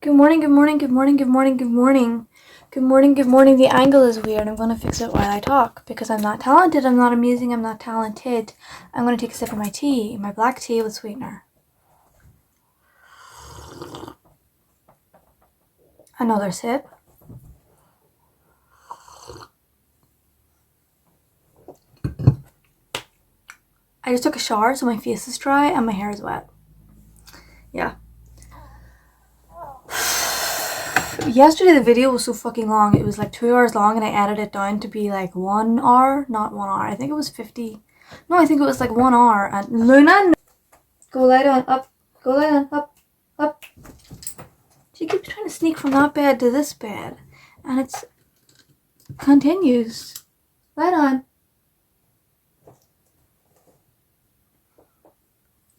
Good morning, good morning, good morning, good morning, good morning. Good morning, good morning. The angle is weird. I'm going to fix it while I talk because I'm not talented, I'm not amusing, I'm not talented. I'm going to take a sip of my tea, my black tea with sweetener. Another sip. I just took a shower, so my face is dry and my hair is wet. Yeah. Yesterday the video was so fucking long. It was like 2 hours long and I edited it down to be like 1 hour. Not 1 hour. I think it was 50. No, I think it was like 1 hour. And Luna, go lie down, up. Go lie down, up, up. She keeps trying to sneak from that bed to this bed. And it's continues. Lie down.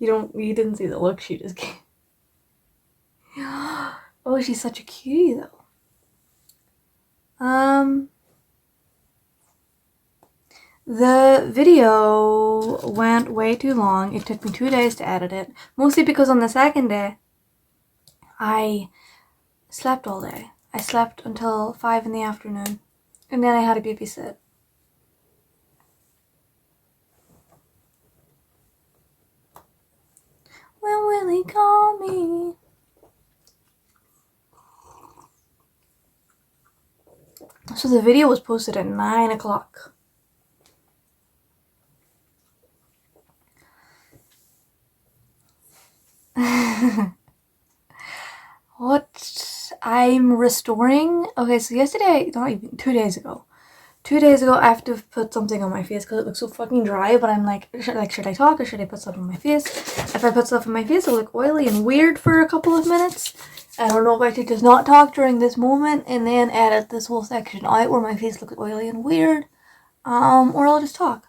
You didn't see the look she just gave. Oh, she's such a cutie though. The video went way too long. It took me 2 days to edit it. Mostly because on the second day, I slept all day. I slept until 5 in the afternoon. And then I had a babysit. When will he call me? So the video was posted at 9 o'clock. What I'm restoring. Okay, so yesterday, not even 2 days ago. 2 days ago, I have to put something on my face because it looks so fucking dry. But I'm like, should I talk or should I put stuff on my face? If I put stuff on my face, it'll look oily and weird for a couple of minutes. I don't know if I should just not talk during this moment and then edit this whole section out where my face looks oily and weird, or I'll just talk.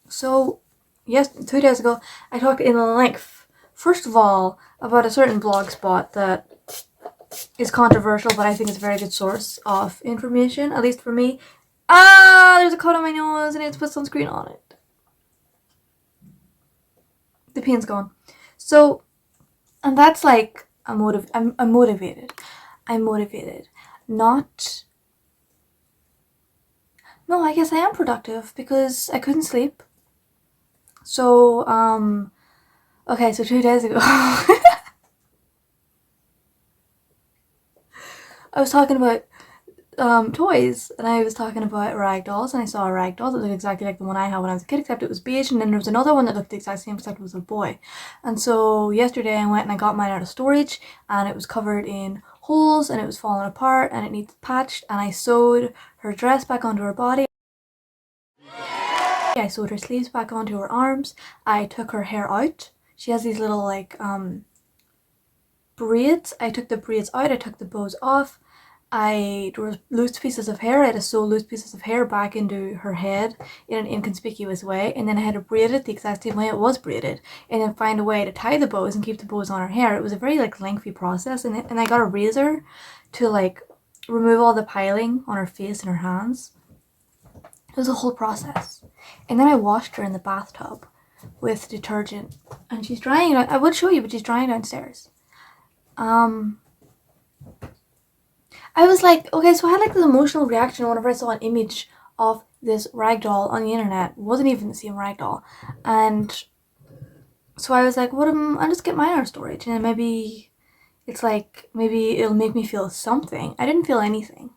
So, yes, 2 days ago, I talked in length. First of all, about a certain blog spot that is controversial, but I think it's a very good source of information, at least for me. There's a cut on my nose and I have to put sunscreen on it. The pain's gone. So, and that's like I'm motivated. I'm motivated. Not. No, I guess I am productive because I couldn't sleep. So, okay, so 2 days ago, I was talking about toys, and I was talking about rag dolls, and I saw a rag doll that looked exactly like the one I had when I was a kid, except it was beige, and then there was another one that looked the exact same, except it was a boy. And so yesterday I went and I got mine out of storage, and it was covered in holes, and it was falling apart, and it needs patched, and I sewed her dress back onto her body. I sewed her sleeves back onto her arms. I took her hair out. She has these little like braids. I took the braids out. I took the bows off. There were loose pieces of hair. I had to sew loose pieces of hair back into her head in an inconspicuous way, and then I had to braid it the exact same way it was braided, and then find a way to tie the bows and keep the bows on her hair. It was a very like lengthy process, and I got a razor to like remove all the piling on her face and her hands. It was a whole process. And then I washed her in the bathtub with detergent, and she's drying. I would show you, but she's drying downstairs. I was like, okay, so I had like this emotional reaction whenever I saw an image of this ragdoll on the internet. It wasn't even the same ragdoll. And so I was like, I'll just get mine out of storage, and then maybe it'll make me feel something. I didn't feel anything.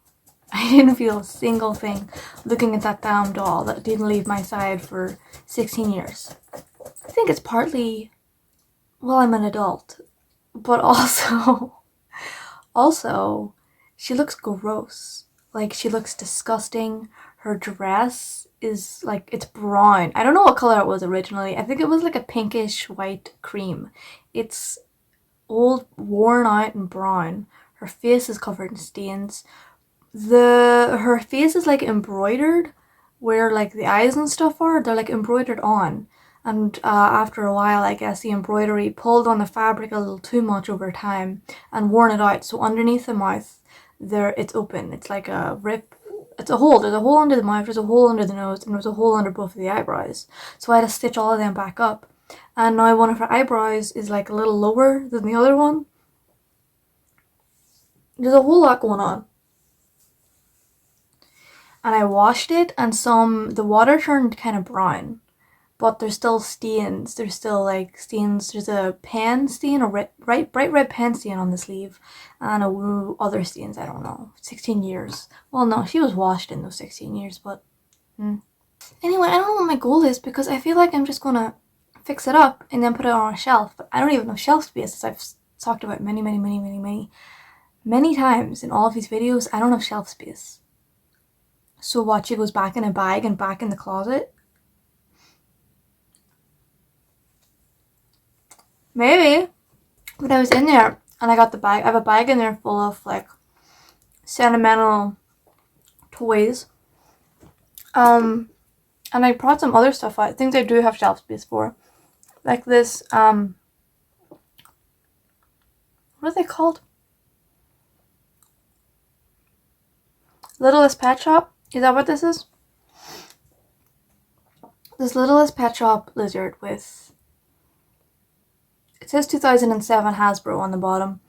I didn't feel a single thing looking at that damn doll that didn't leave my side for 16 years. I think it's partly, well, I'm an adult, but also, she looks gross. Like, she looks disgusting. Her dress is like, it's brown. I don't know what color it was originally. I think it was like a pinkish white cream. It's old, worn out and brown. Her face is covered in stains. Her face is like embroidered, where like the eyes and stuff are. They're like embroidered on. And after a while, I guess the embroidery pulled on the fabric a little too much over time and worn it out. So underneath the mouth, it's open. It's like a rip. It's a hole. There's a hole under the mouth. There's a hole under the nose, and there's a hole under both of the eyebrows. So I had to stitch all of them back up. And now one of her eyebrows is like a little lower than the other one. There's a whole lot going on. And I washed it, and the water turned kind of brown, but there's still stains. There's still like stains. There's a pen stain, a bright red pen stain on the sleeve, and other stains. I don't know. 16 years. Well, no, she was washed in those 16 years, but anyway, I don't know what my goal is, because I feel like I'm just gonna fix it up and then put it on a shelf. But I don't even have shelf space, as I've talked about many times in all of these videos. I don't have shelf space. So what, she goes back in a bag and back in the closet? Maybe. But I was in there and I got the bag. I have a bag in there full of like sentimental toys. And I brought some other stuff out. Things I do have shelf space for. Like this, what are they called? Littlest Pet Shop? Is that what this is? This Littlest Pet Shop lizard with, it says 2007 Hasbro on the bottom.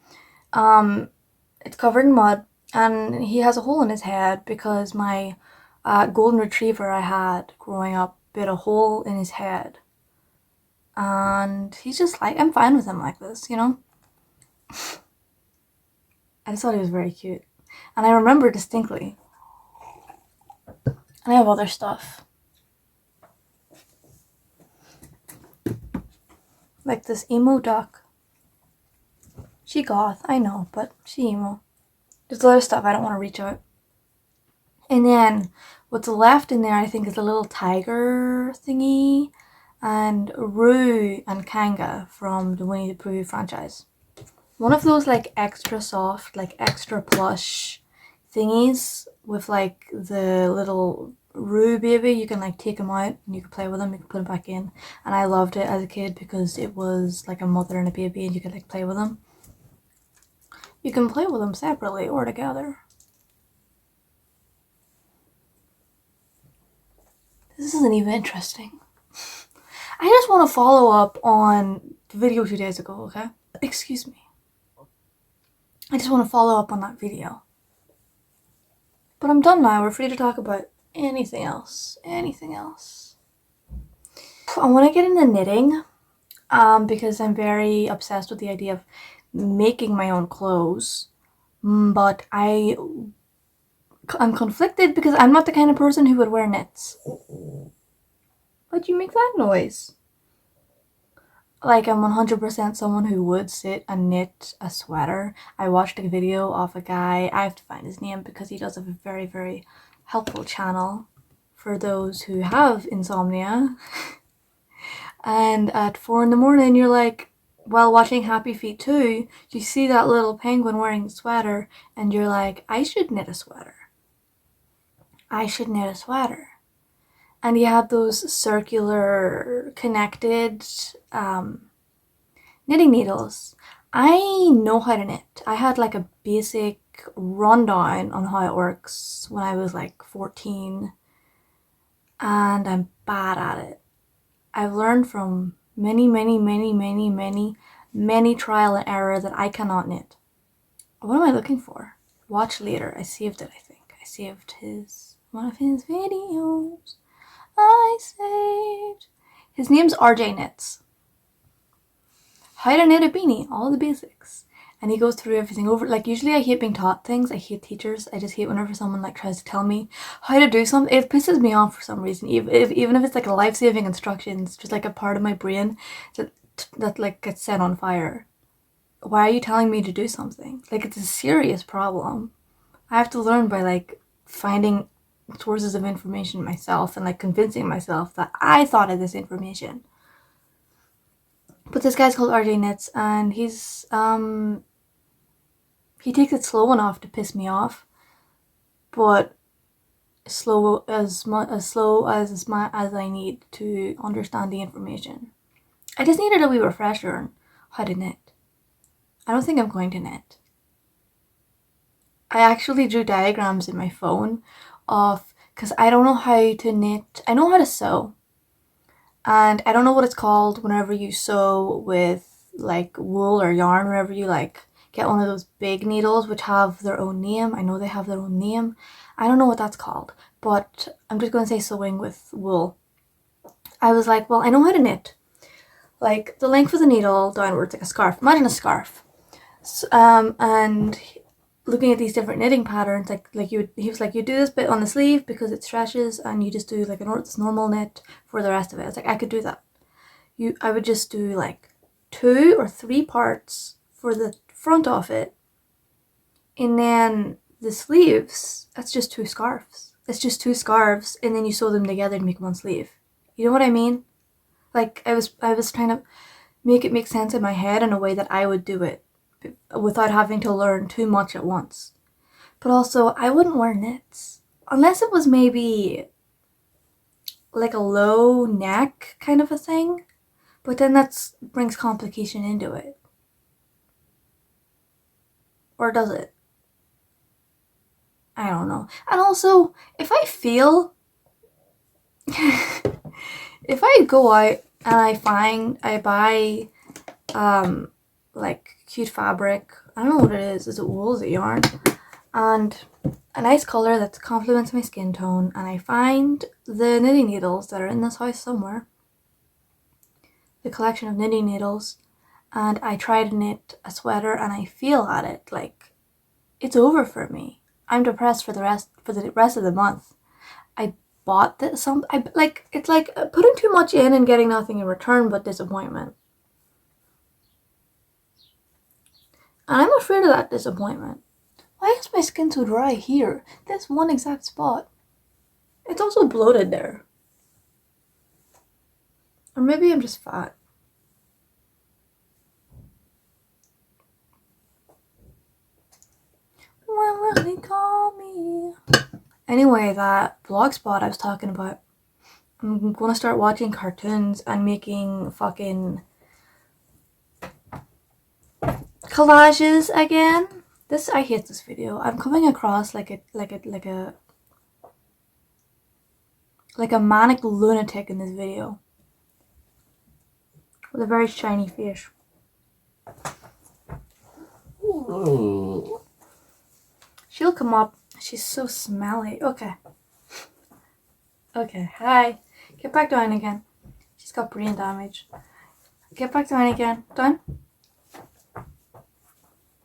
It's covered in mud, and he has a hole in his head because my golden retriever I had growing up bit a hole in his head. And he's just like, I'm fine with him like this, you know? I just thought he was very cute. And I remember distinctly. And I have other stuff. Like this emo duck. She goth, I know, but she emo. There's a lot of stuff I don't want to reach out. And then what's left in there, I think, is a little tiger thingy, and Roo and Kanga from the Winnie the Pooh franchise. One of those like extra soft, like extra plush thingies with like the little Roo baby. You can like take him out and you can play with him, you can put him back in. And I loved it as a kid because it was like a mother and a baby, and you could like play with them. You can play with them separately or together. This isn't even interesting. I just want to follow up on the video 2 days ago, okay? Excuse me. I just want to follow up on that video. But I'm done now. We're free to talk about anything else. Anything else. I want to get into knitting because I'm very obsessed with the idea of making my own clothes. But I'm conflicted because I'm not the kind of person who would wear knits. Why'd you make that noise? Like, I'm 100% someone who would sit and knit a sweater. I watched a video of a guy, I have to find his name because he does have a very, very helpful channel for those who have insomnia. And at 4 in the morning, you're like, while watching Happy Feet 2, you see that little penguin wearing the sweater, and you're like, I should knit a sweater. I should knit a sweater. And you have those circular connected knitting needles. I know how to knit. I had like a basic rundown on how it works when I was like 14, and I'm bad at it. I've learned from many trial and error that I cannot knit. What am I looking for? Watch later. I saved it, I think. I saved one of his videos. I saved. His name's RJ Knits. How to knit a beanie, all the basics. And he goes through everything over. Like, usually I hate being taught things. I hate teachers. I just hate whenever someone like tries to tell me how to do something. It pisses me off for some reason. Even if it's like life-saving instructions, just like a part of my brain that like gets set on fire. Why are you telling me to do something? Like, it's a serious problem. I have to learn by like finding sources of information myself and like convincing myself that I thought of this information. But this guy's called RJ Knits, and he's he takes it slow enough to piss me off, but slow as I need to understand the information. I just needed a wee refresher on how to knit. I don't think I'm going to knit. I actually drew diagrams in my phone of, because I don't know how to knit. I know how to sew, and I don't know what it's called whenever you sew with like wool or yarn, whenever you like get one of those big needles which have their own name. I know they have their own name. I don't know what that's called, but I'm just going to say sewing with wool. I was like, well, I know how to knit. Like the length of the needle downwards, like a scarf. Imagine a scarf. And looking at these different knitting patterns, he was like, you do this bit on the sleeve because it stretches, and you just do like this normal knit for the rest of it. I was like, I could do that. I would just do like 2 or 3 parts for the front of it, and then the sleeves, that's just 2 scarves. It's just 2 scarves, and then you sew them together to make one sleeve. You know what I mean? Like I was trying to make it make sense in my head in a way that I would do it without having to learn too much at once. But also, I wouldn't wear knits unless it was maybe like a low neck kind of a thing. But then that brings complication into it. Or does it? I don't know. And also, if I feel if I go out and I buy like cute fabric, I don't know what it is it wool, is it yarn, and a nice colour that complements my skin tone, and I find the knitting needles that are in this house somewhere, the collection of knitting needles, and I try to knit a sweater and I feel at it, like it's over for me. I'm depressed for the rest of the month. I bought this it's like putting too much in and getting nothing in return but disappointment. And I'm afraid of that disappointment. Why is my skin so dry here? This one exact spot. It's also bloated there. Or maybe I'm just fat. When will they call me? Anyway, that blog spot I was talking about. I'm gonna start watching cartoons and making fucking collages again. I hate this video. I'm coming across like a manic lunatic in this video with a very shiny fish. She'll come up. She's so smelly. Okay. Okay, hi. Get back down again. She's got brain damage. Get back down again. Done?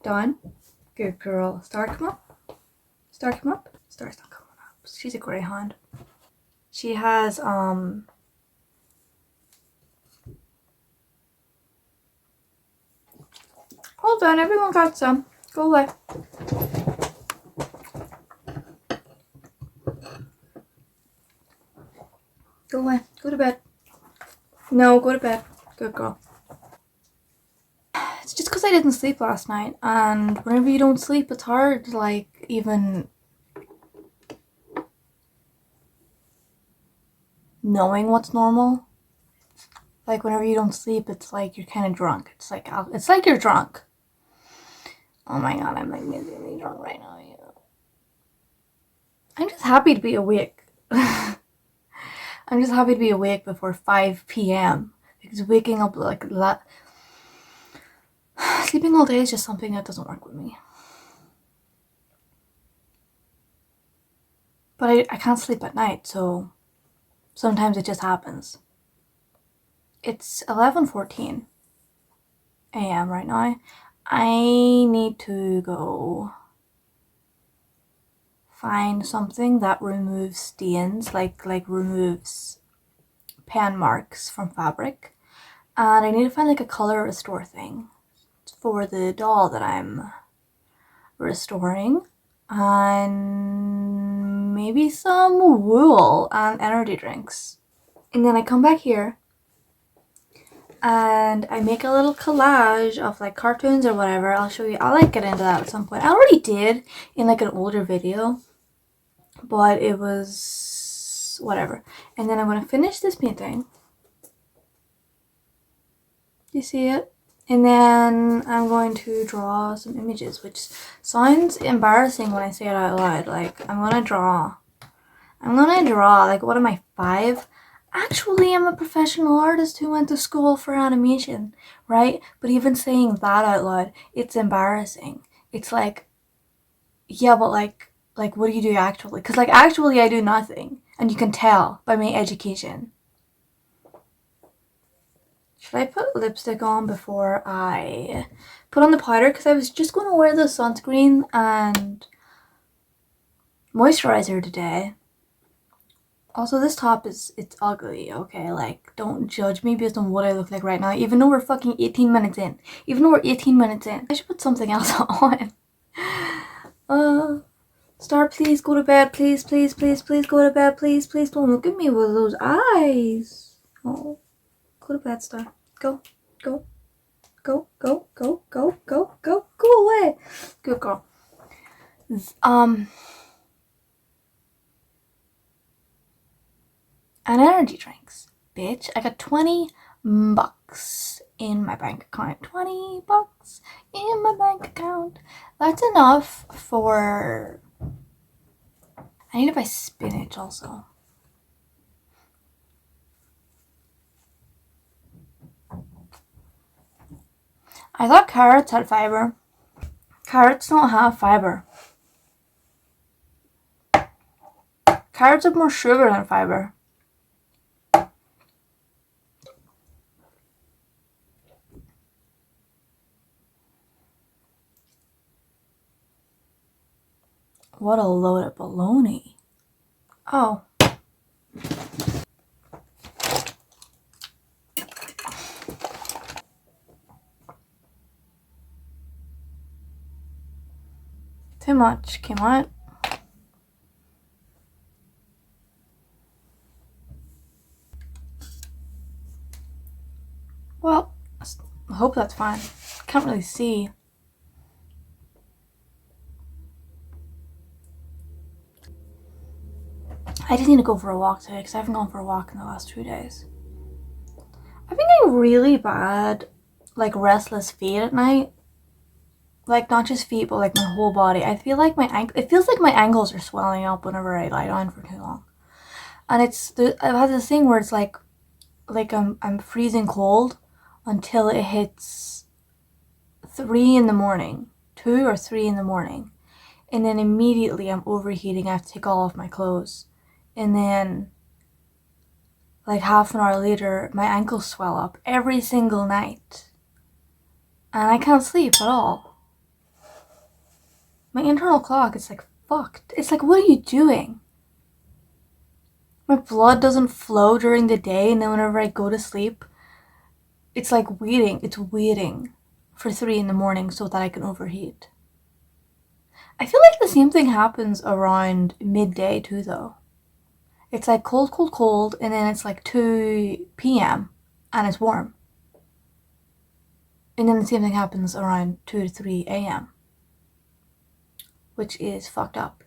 Done? Good girl. Star, come up. Star, come up. Star's not coming up. She's a greyhound. She has, hold on, everyone got some. Go away. Go away. Go to bed. No, go to bed. Good girl. It's just because I didn't sleep last night, and whenever you don't sleep, it's hard, like, even knowing what's normal. Like, whenever you don't sleep, it's like you're kind of drunk. It's like you're drunk. Oh my god, I'm like really drunk right now. Yeah. I'm just happy to be awake. I'm just happy to be awake before 5 p.m. because waking up like that, sleeping all day is just something that doesn't work with me. But I can't sleep at night, so sometimes it just happens. It's 11:14 a.m. right now. I need to go find something that removes stains, like removes pan marks from fabric. And I need to find like a color restore thing for the doll that I'm restoring. And maybe some wool and energy drinks. And then I come back here and I make a little collage of like cartoons or whatever. I'll show you. I'll like get into that at some point. I already did in like an older video, but it was whatever. And then I'm going to finish this painting. You see it? And then I'm going to draw some images, which sounds embarrassing when I say it out loud. Like, I'm gonna draw like, what am I, 5? Actually, I'm a professional artist who went to school for animation, right? But even saying that out loud, it's embarrassing. It's like, yeah, but like, what do you do actually? Because, like, actually, I do nothing. And you can tell by my education. Should I put lipstick on before I put on the powder? Because I was just going to wear the sunscreen and moisturizer today. Also, this top it's ugly, okay? Like, don't judge me based on what I look like right now, even though we're fucking 18 minutes in. Even though we're 18 minutes in. I should put something else on. Uh, Star, please go to bed. Please, please, please, please go to bed. Please, please don't look at me with those eyes. Oh, go to bed, Star. Go, go, go, go, go, go, go, go, go away. Good girl. And energy drinks. Bitch, I got 20 bucks in my bank account. 20 bucks in my bank account. That's enough for... I need to buy spinach also. I thought carrots had fiber. Carrots don't have fiber. Carrots have more sugar than fiber. What a load of baloney. Oh. Too much came out. Well, I hope that's fine. Can't really see. I just need to go for a walk today because I haven't gone for a walk in the last 2 days. I've been getting really bad, like, restless feet at night. Like, not just feet, but like my whole body. I feel like it feels like my ankles are swelling up whenever I lie down for too long. And I've had this thing where it's like I'm freezing cold until it hits 3 in the morning, 2 or 3 in the morning. And then immediately I'm overheating. I have to take all off my clothes. And then, like, half an hour later, my ankles swell up every single night. And I can't sleep at all. My internal clock is like fucked. It's like, what are you doing? My blood doesn't flow during the day, and then whenever I go to sleep, it's like waiting. It's waiting for 3 in the morning so that I can overheat. I feel like the same thing happens around midday too, though. It's like cold, cold, cold, and then it's like 2 p.m. and it's warm. And then the same thing happens around 2 to 3 a.m., which is fucked up.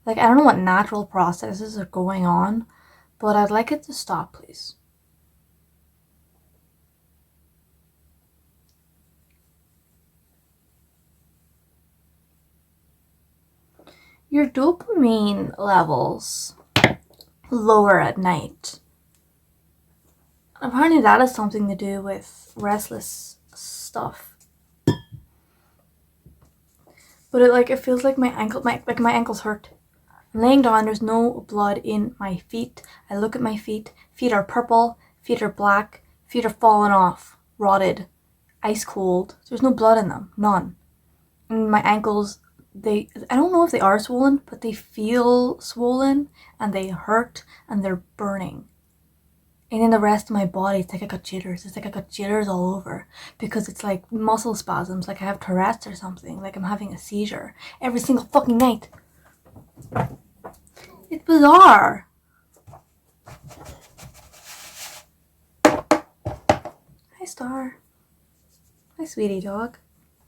Like, I don't know what natural processes are going on, but I'd like it to stop, please. Your dopamine levels lower at night. Apparently that has something to do with restless stuff. But it feels like my ankles hurt. I'm laying down, there's no blood in my feet. I look at my feet. Feet are purple, feet are black, feet are falling off, rotted, ice cold. There's no blood in them, none. And my ankles, I don't know if they are swollen, but they feel swollen and they hurt and they're burning. And then the rest of my body, it's like I got jitters. It's like I got jitters all over because it's like muscle spasms, like I have Tourette's or something, like I'm having a seizure every single fucking night. It's bizarre. Hi, Star. Hi, sweetie dog.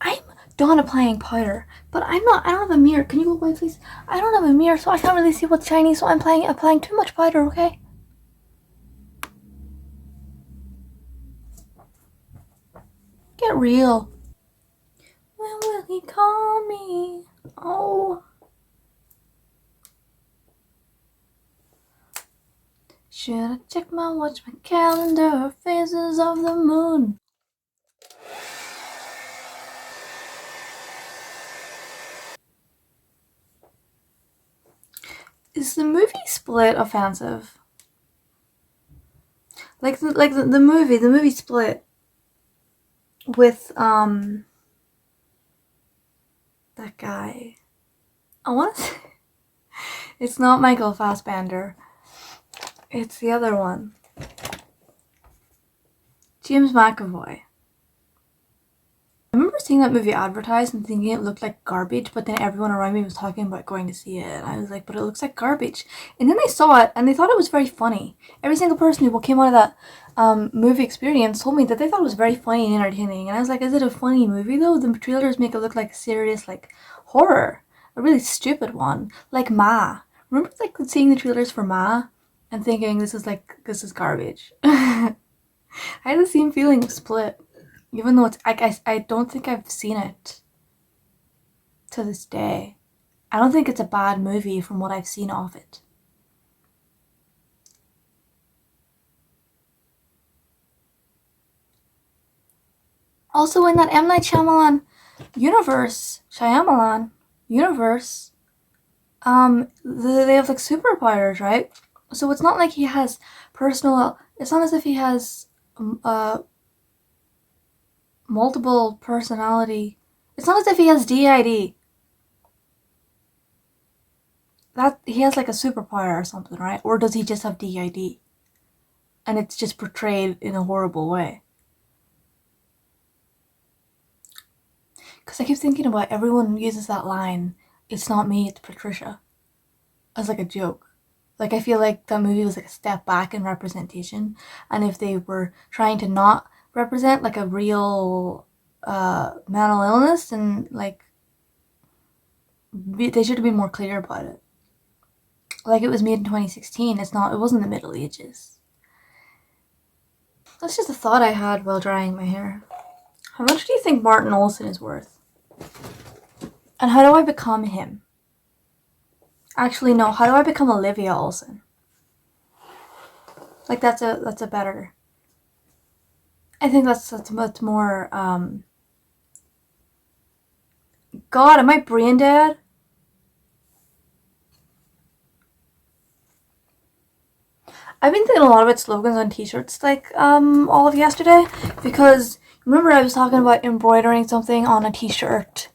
I'm done applying powder, but I don't have a mirror. Can you go away, please? I don't have a mirror, so I can't really see what's shiny, so I'm applying too much powder, okay? Get real. When will he call me? Oh. Should I check my watch, my calendar, phases of the moon? Is the movie Split offensive? The movie Split with that guy. I want to say it's not Michael Fassbender. It's the other one. James McAvoy. I remember seeing that movie advertised and thinking it looked like garbage, but then everyone around me was talking about going to see it, and I was like, but it looks like garbage. And then they saw it, and they thought it was very funny. Every single person who came out of that movie experience told me that they thought it was very funny and entertaining, and I was like, is it a funny movie though? The trailers make it look like a serious, like, horror. A really stupid one. Like Ma. Remember, like, seeing the trailers for Ma and thinking, this is garbage. I had the same feeling of Split. Even though I don't think I've seen it to this day. I don't think it's a bad movie from what I've seen of it. Also, in that M. Night Shyamalan universe, they have like superpowers, right? So it's not like he has it's not as if he has multiple personality. It's not as if he has DID. That he has like a superpower or something, right? Or does he just have DID? And it's just portrayed in a horrible way. Because I keep thinking about everyone uses that line, it's not me, it's Patricia, as like a joke. Like, I feel like that movie was like a step back in representation, and if they were trying to not represent like a real mental illness, and like they should be more clear about it. Like, it was made in 2016. It wasn't the Middle Ages. That's just a thought I had while drying my hair. How much do you think Martin Olsen is worth? And how do I become him? Actually, no. How do I become Olivia Olsen? Like, that's a better. I think that's much more. God, am I brain dead? I've been thinking a lot about slogans on t-shirts like all of yesterday, because remember I was talking about embroidering something on a t-shirt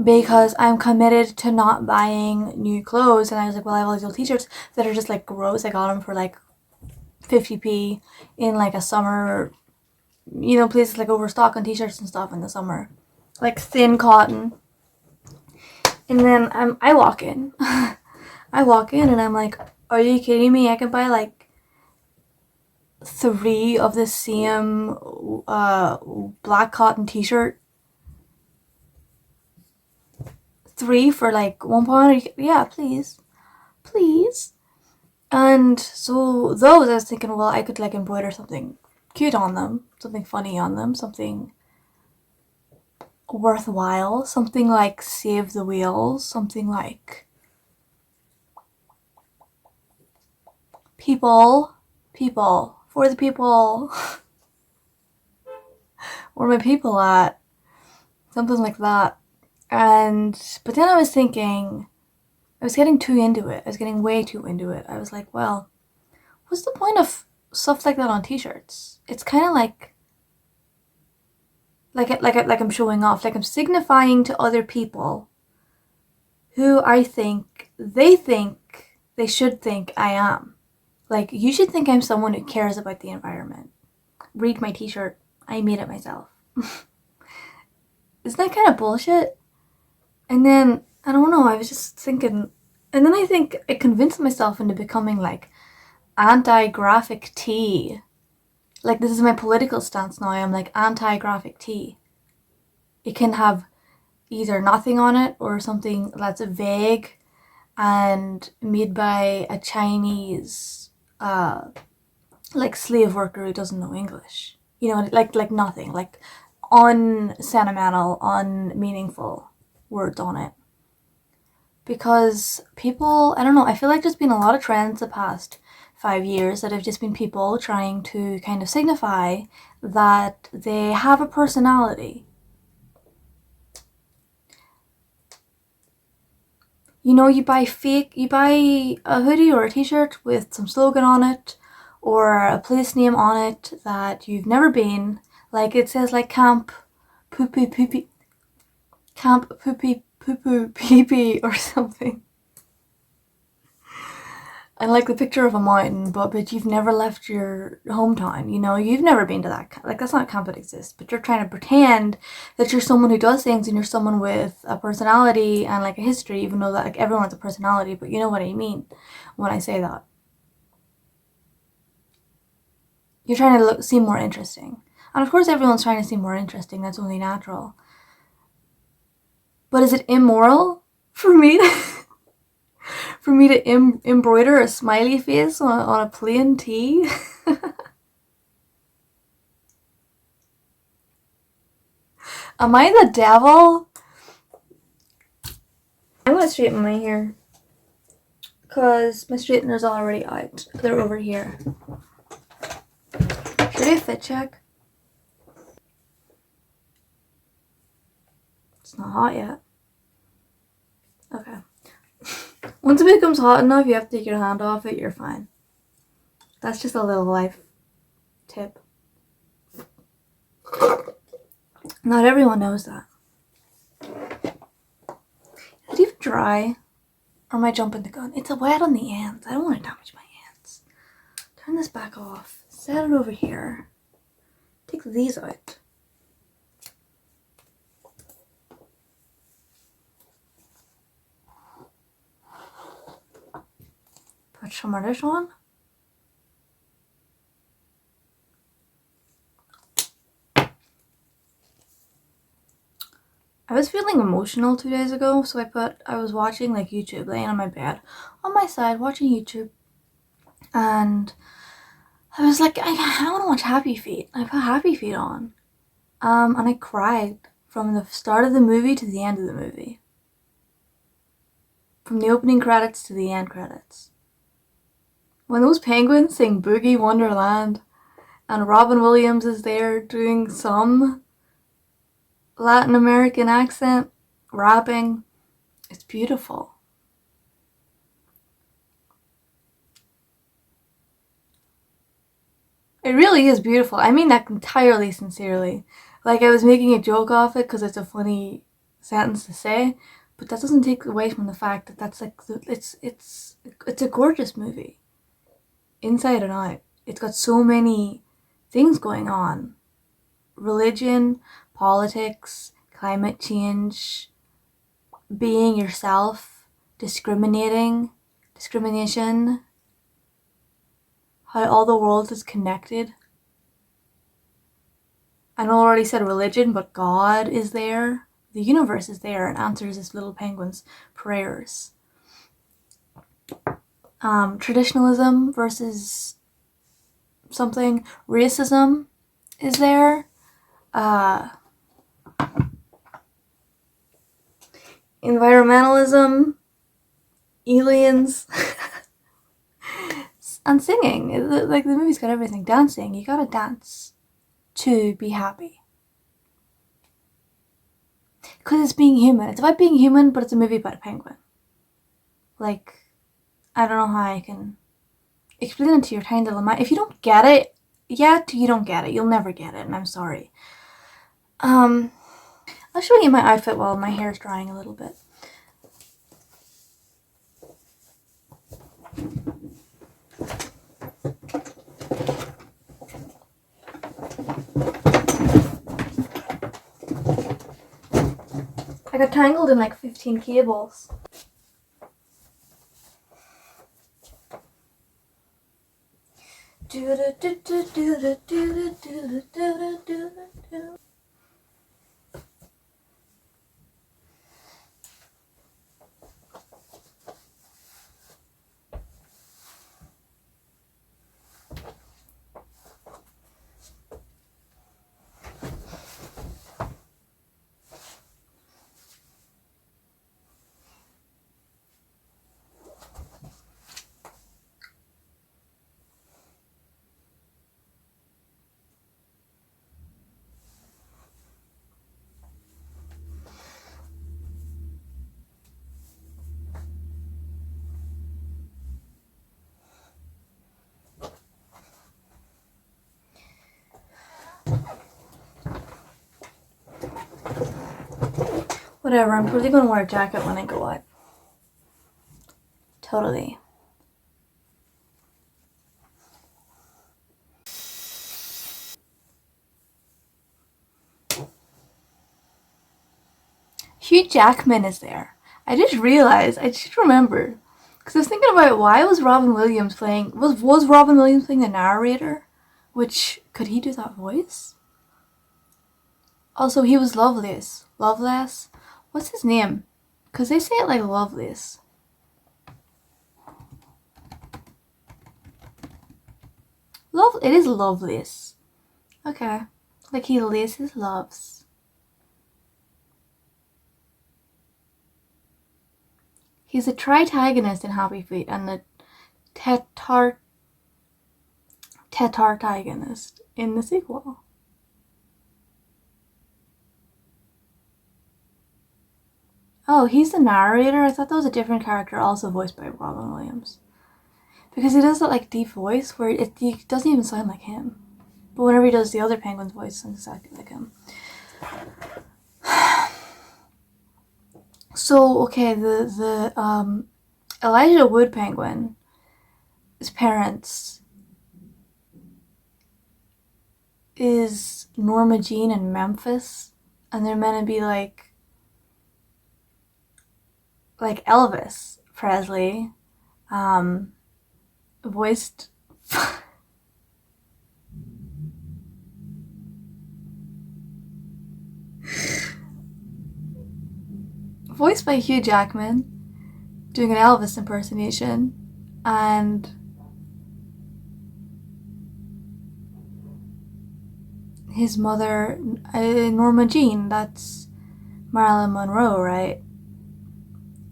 because I'm committed to not buying new clothes, and I was like, well, I have all these old t-shirts that are just like gross. I got them for like 50p in like a summer, places like overstock on t-shirts and stuff in the summer, like thin cotton. And then I walk in and I'm like, are you kidding me? I can buy like 3 of the same black cotton t-shirt. 3 for like £1. Yeah, please. And so those, I was thinking, well, I could like embroider something cute on them, something funny on them, something worthwhile, something like Save the Whales, something like people, for the people. Where are my people at? Something like that. But then I was thinking, I was getting too into it. I was getting way too into it. I was like, well, what's the point of stuff like that on t-shirts? It's kind of like I'm showing off, like I'm signifying to other people who they think they should think I am. Like, you should think I'm someone who cares about the environment. Read my t-shirt. I made it myself. Isn't that kind of bullshit? And then, I don't know, I was just thinking, and then I think I convinced myself into becoming like anti-graphic tee. Like, this is my political stance now. I'm like anti-graphic tee. It can have either nothing on it or something that's vague and made by a Chinese like slave worker who doesn't know English. Like nothing, like unsentimental, unmeaningful words on it. Because people, I don't know, I feel like there's been a lot of trends the past 5 years that have just been people trying to kind of signify that they have a personality. You know, you buy a hoodie or a t-shirt with some slogan on it or a place name on it that you've never been. Like it says like Camp Poopy Poopy, Camp Poopy Poo Poo Pee Pee or something. And like the picture of a mountain, but you've never left your hometown, you know, you've never been to that, like that's not a camp that exists, but you're trying to pretend that you're someone who does things and you're someone with a personality and like a history, even though that like everyone's a personality, but you know what I mean when I say that. You're trying to seem more interesting. And of course everyone's trying to seem more interesting, that's only natural. But is it immoral for me to for me to embroider a smiley face on a plain tee? Am I the devil? I'm gonna straighten my hair because my straightener's already out. They're over here. Should I fit check? It's not hot yet. Okay. Once it becomes hot enough, you have to take your hand off it, you're fine. That's just a little life tip. Not everyone knows that. Is it even dry? Or am I jumping the gun? It's wet on the ends. I don't want to damage my hands. Turn this back off. Set it over here. Take these out. Put some of this on. I was feeling emotional 2 days ago, so I was watching like YouTube, laying on my bed, on my side, watching YouTube, and I was like, I want to watch Happy Feet. I put Happy Feet on, and I cried from the start of the movie to the end of the movie, from the opening credits to the end credits. When those penguins sing Boogie Wonderland, and Robin Williams is there doing some Latin American accent, rapping. It's beautiful. It really is beautiful. I mean that entirely sincerely. Like I was making a joke off it because it's a funny sentence to say, but that doesn't take away from the fact that that's like it's a gorgeous movie, inside and out. It's got so many things going on: religion, politics, climate change, being yourself, discrimination, how all the world is connected. I know I already said religion, but God is there. The universe is there and answers this little penguin's prayers. Traditionalism versus something. Racism is there. Environmentalism. Aliens. And singing. Like the movie's got everything. Dancing. You gotta dance to be happy. Because it's being human. It's about being human, but it's a movie about a penguin. Like, I don't know how I can explain it to your tiny little mind. If you don't get it yet, you don't get it. You'll never get it, and I'm sorry. I'll show you my outfit while my hair's drying a little bit. I got tangled in like 15 cables. Whatever, I'm probably gonna wear a jacket when I go out. Totally. Hugh Jackman is there. I just realized, I just remembered. Because I was thinking about why was Robin Williams playing, was Robin Williams playing the narrator? Which, could he do that voice? Also, he was Lovelace. Lovelace? What's his name? Because they say it like Lovelace. It is Lovelace. Okay. Like he laces loves. He's a tritagonist in Happy Feet and the tetratagonist in the sequel. Oh, he's the narrator? I thought that was a different character also voiced by Robin Williams. Because he does that like deep voice where it doesn't even sound like him. But whenever he does the other penguin's voice, it sounds exactly like him. So, okay, the Elijah Wood penguin, his parents is Norma Jean and Memphis, and they're meant to be like Elvis Presley, voiced voiced by Hugh Jackman, doing an Elvis impersonation, and his mother, Norma Jean, that's Marilyn Monroe, right?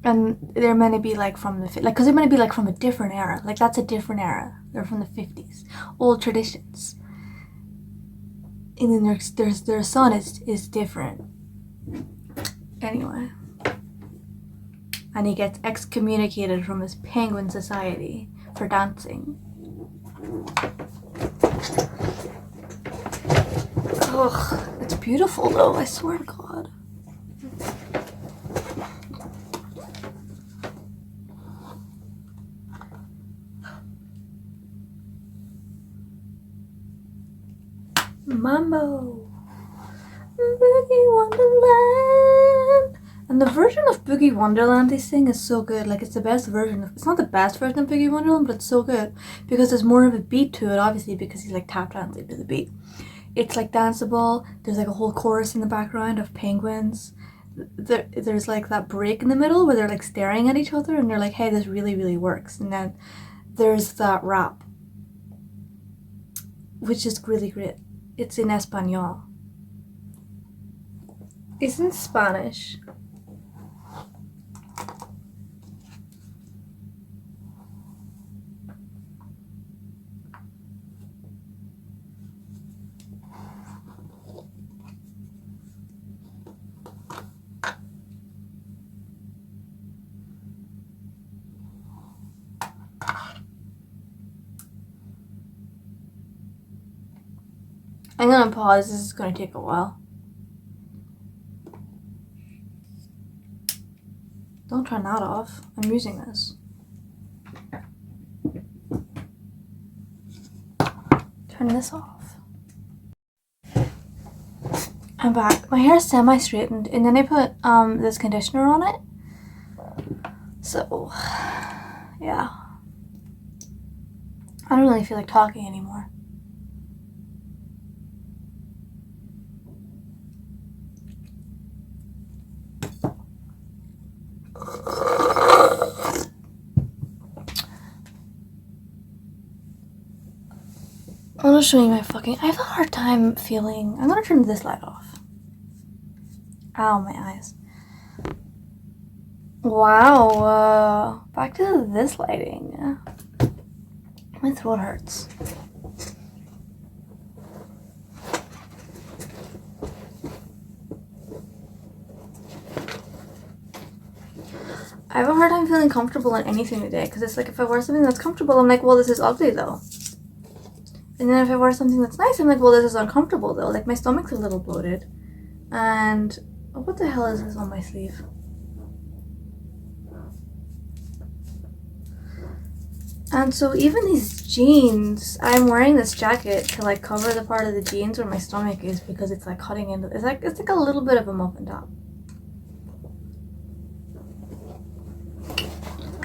And they're meant to be like from the because they're meant to be like from a different era. Like that's a different era. They're from the 50s, old traditions. And then their son is different. Anyway, and he gets excommunicated from his penguin society for dancing. Ugh, it's beautiful though. I swear to God. Mambo, Boogie Wonderland, and the version of Boogie Wonderland they sing is so good. Like it's the best version. It's not the best version of Boogie Wonderland, but it's so good because there's more of a beat to it. Obviously, because he's like tap dancing to the beat. It's like danceable. There's like a whole chorus in the background of penguins. There's like that break in the middle where they're like staring at each other and they're like, "Hey, this really, really works." And then there's that rap, which is really great. It's in Espanol. It's in Spanish. I'm gonna pause. This is gonna take a while. Don't turn that off. I'm using this. Turn this off. I'm back. My hair's semi-straightened, and then I put this conditioner on it. So, yeah. I don't really feel like talking anymore. I'm gonna show you my I have a hard time feeling. I'm gonna turn this light off. Ow, my eyes. Wow, back to this lighting. My throat hurts. I have a hard time feeling comfortable in anything today because it's like if I wear something that's comfortable, I'm like, well, this is ugly though. And then if I wear something that's nice, I'm like, well, this is uncomfortable though. Like my stomach's a little bloated. And What the hell is this on my sleeve? And so even these jeans, I'm wearing this jacket to like cover the part of the jeans where my stomach is because it's like cutting into, it's like a little bit of a muffin top.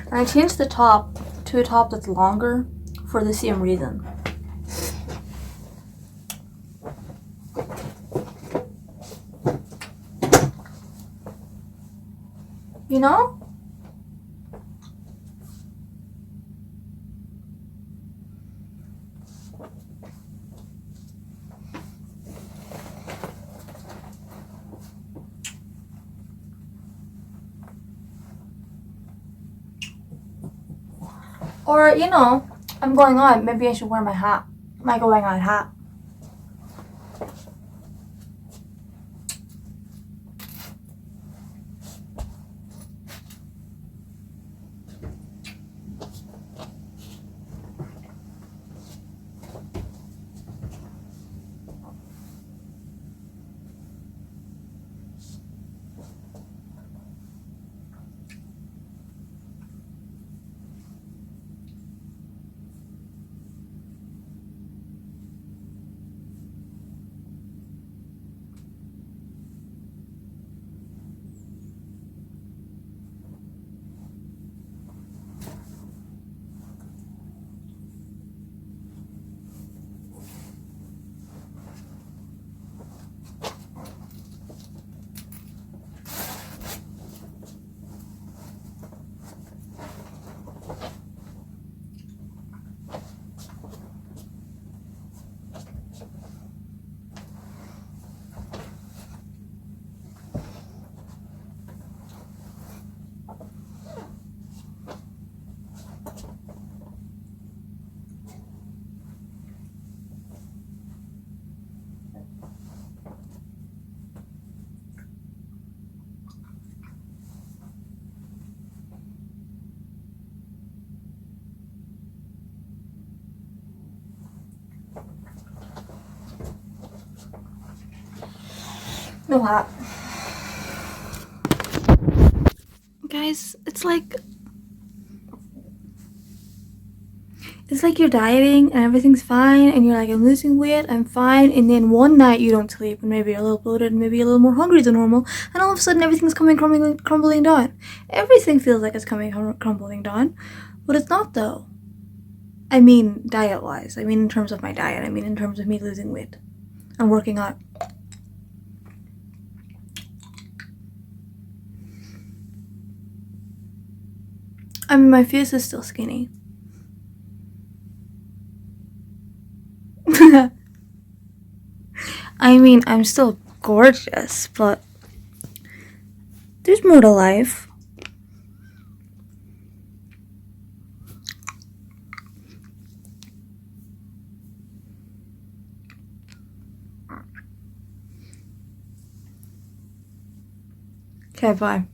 And I changed the top to a top that's longer for the same reason. You know? Or, you know, I'm going on. Maybe I should wear my hat. My going on hat. No hat. Guys, it's like you're dieting and everything's fine and you're like, I'm losing weight, I'm fine, and then one night you don't sleep and maybe you're a little bloated and maybe a little more hungry than normal, and all of a sudden everything's coming crumbling down. Everything feels like it's coming crumbling down, but it's not though. I mean diet-wise. I mean in terms of my diet. I mean in terms of me losing weight and working out. I mean my face is still skinny. I mean, I'm still gorgeous, but there's more to life. Okay, bye.